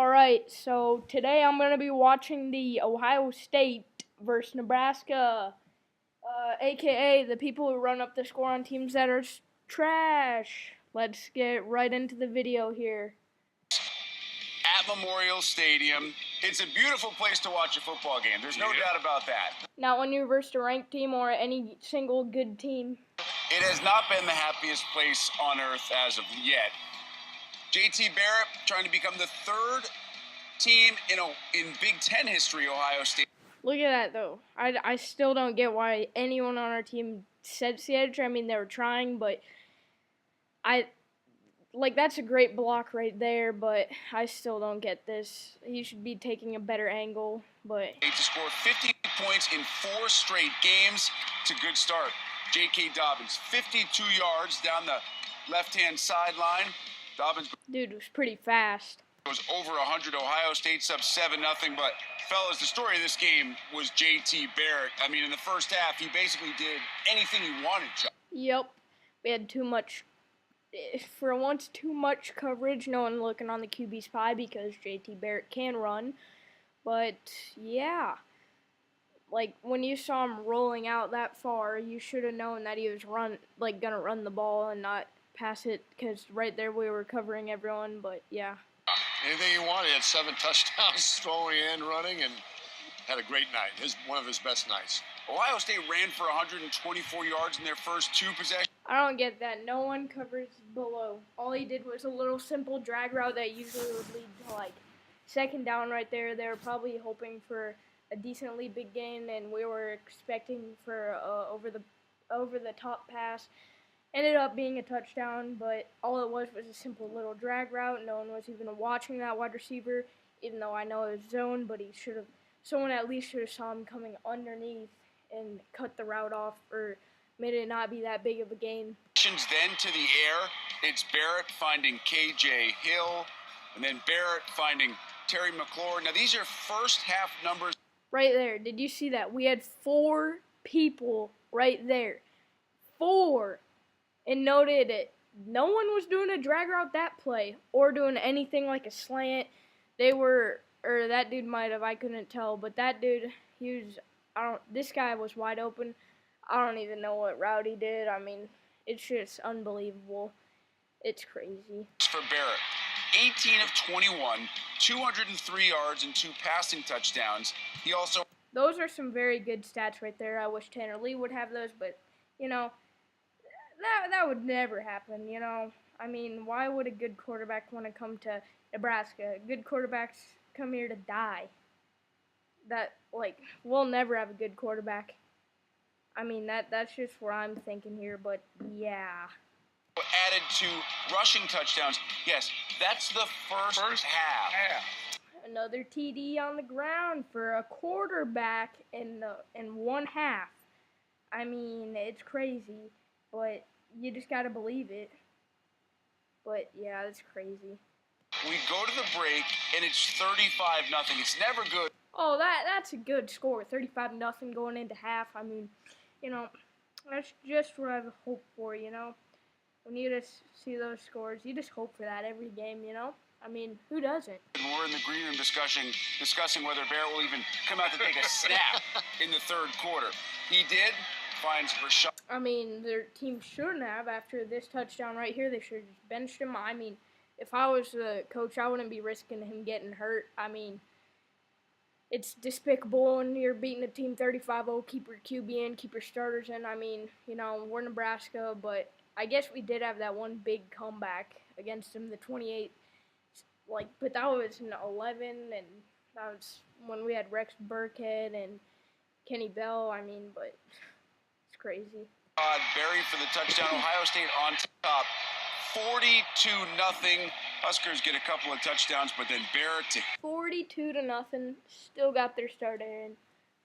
Alright, so today I'm going to be watching the Ohio State versus Nebraska, aka the people who run up the score on teams that are trash. Let's get right into the video here. At Memorial Stadium, it's a beautiful place to watch a football game. There's no doubt about that. Not when you versus a ranked team or any single good team. It has not been the happiest place on earth as of yet. JT Barrett trying to become the third team in Big Ten history, Ohio State. Look at that, though. I still don't get why anyone on our team sets the edge. I mean, they were trying, but that's a great block right there, but I still don't get this. He should be taking a better angle, but... To score 50 points in 4 straight games, it's a good start. J.K. Dobbins, 52 yards down the left-hand sideline. Dobbins... Dude, was pretty fast. ...was over 100. Ohio State's up 7-0, but, fellas, the story of this game was J.T. Barrett. I mean, in the first half, he basically did anything he wanted to. Yep. We had too much... For once, too much coverage. No one looking on the QB spy because J.T. Barrett can run. But, yeah. Like, when you saw him rolling out that far, you should have known that he was gonna run the ball and not pass it, because right there we were covering everyone, but, yeah. Anything he wanted. He had 7 touchdowns throwing and running, and had a great night. One of his best nights. Ohio State ran for 124 yards in their first 2 possessions. I don't get that. No one covers below. All he did was a little simple drag route that usually would lead to, like, second down right there. They were probably hoping for a decently big gain, and we were expecting for over the top pass. Ended up being a touchdown, but all it was a simple little drag route. No one was even watching that wide receiver, even though I know it was zone, but someone at least should have saw him coming underneath and cut the route off, or made it not be that big of a gain. Then to the air, it's Barrett finding KJ Hill, and then Barrett finding Terry McLaurin. Now these are first half numbers. Right there. Did you see that? We had 4 people right there. 4. And noted it. No one was doing a drag route that play or doing anything like a slant. That dude might have, I couldn't tell, but that dude, this guy was wide open. I don't even know what route he did. I mean, it's just unbelievable. It's crazy. For Barrett, 18 of 21, 203 yards and 2 passing touchdowns. He also... Those are some very good stats right there. I wish Tanner Lee would have those, but, that would never happen, I mean, why would a good quarterback want to come to Nebraska? Good quarterbacks come here to die. We'll never have a good quarterback. I mean, that's just where I'm thinking here, but yeah. Added to rushing touchdowns. Yes, that's the first half. Another TD on the ground for a quarterback in one half. I mean, it's crazy, but you just gotta believe it. But yeah, it's crazy. We go to the break and it's 35-0. It's never good. Oh, that's a good score. 35-0 going into half. I mean, that's just what I've hoped for. When you just see those scores, you just hope for that every game. I mean, who doesn't? We're in the green room discussing whether Barrett will even come out to take a snap in the third quarter. He did. Finds Rashad. I mean, their team shouldn't have. After this touchdown right here, they should have just benched him. I mean, if I was the coach, I wouldn't be risking him getting hurt. I mean, it's despicable when you're beating a team 35-0, keep your QB in, keep your starters in. I mean, we're Nebraska, but I guess we did have that one big comeback against them, the 28. But that was in 11, and that was when we had Rex Burkhead and Kenny Bell. I mean, but it's crazy. Berry for the touchdown. Ohio State on top, 42-0. Huskers get a couple of touchdowns, but then Barrett to 42-0. Still got their starter in.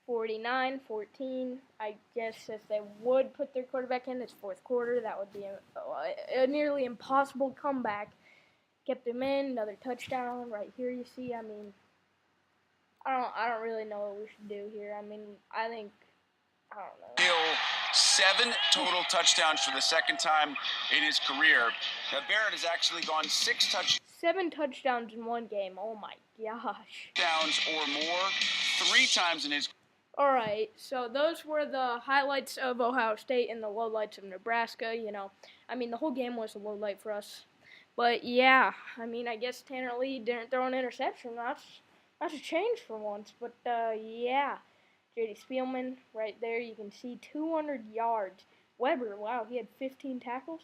49-14. I guess if they would put their quarterback in this fourth quarter, that would be a nearly impossible comeback. Kept him in, another touchdown right here. You see, I mean, I don't really know what we should do here. I mean, I don't know. Hill, 7 total touchdowns for the second time in his career. Now Barrett has actually gone 6 touchdowns. 7 touchdowns in one game. Oh my gosh. Downs or more 3 times in his. Alright, so those were the highlights of Ohio State and the lowlights of Nebraska. You know, I mean, the whole game was a low light for us. But yeah, I mean, I guess Tanner Lee didn't throw an interception. That's a change for once. But yeah, J.D. Spielman right there. You can see 200 yards. Weber, wow, he had 15 tackles.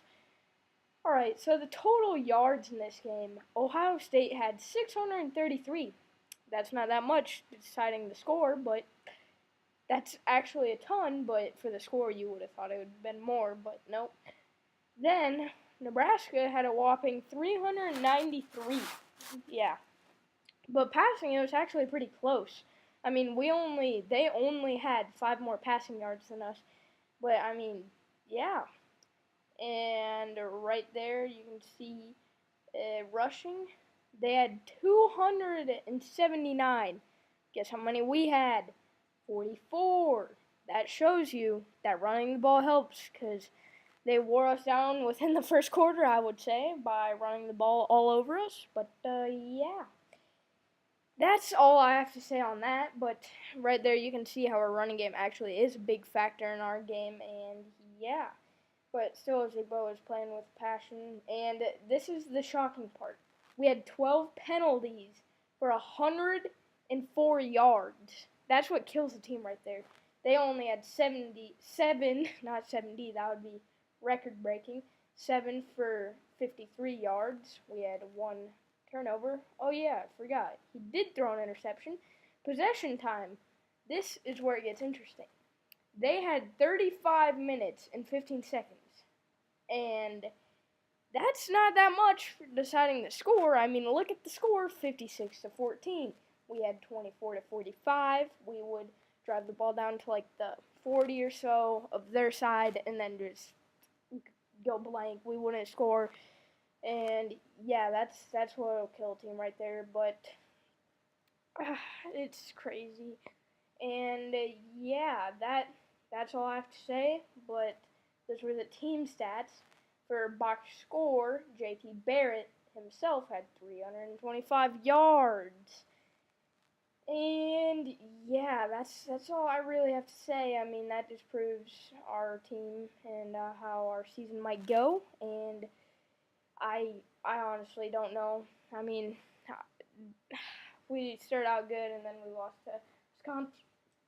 Alright, so the total yards in this game, Ohio State had 633. That's not that much deciding the score, but that's actually a ton, but for the score you would have thought it would have been more, but nope. Then, Nebraska had a whopping 393. Yeah. But passing, it was actually pretty close. I mean, they only had 5 more passing yards than us. But, I mean, yeah. And right there, you can see rushing. They had 279. Guess how many we had? 44. That shows you that running the ball helps, because they wore us down within the first quarter, I would say, by running the ball all over us. But, yeah. That's all I have to say on that. But right there, you can see how our running game actually is a big factor in our game. And, yeah. But still, Zigbo is playing with passion. And this is the shocking part. We had 12 penalties for 104 yards. That's what kills the team right there. They only had 77, not 70, that would be record-breaking. 7 for 53 yards. We had 1 turnover. Oh yeah, I forgot. He did throw an interception. Possession time. This is where it gets interesting. They had 35 minutes and 15 seconds. And that's not that much for deciding the score. I mean, look at the score, 56-14. We had 24-45. We would drive the ball down to like the 40 or so of their side and then just go blank. We wouldn't score. And yeah, that's what'll kill a team right there. But it's crazy. And yeah, that's all I have to say. But those were the team stats. For box score, J.T. Barrett himself had 325 yards. And yeah, that's all I really have to say. I mean, that just proves our team and how our season might go. And I honestly don't know. I mean, we started out good and then we lost to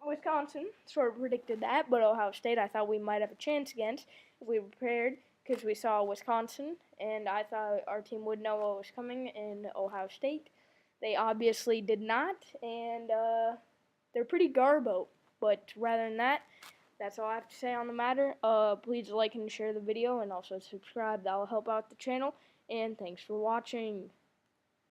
Wisconsin. Sort of predicted that, but Ohio State I thought we might have a chance against if we were prepared, because we saw Wisconsin and I thought our team would know what was coming in Ohio State. They obviously did not, and they're pretty garbo. But rather than that, that's all I have to say on the matter. Please like and share the video, and also subscribe. That will help out the channel. And thanks for watching.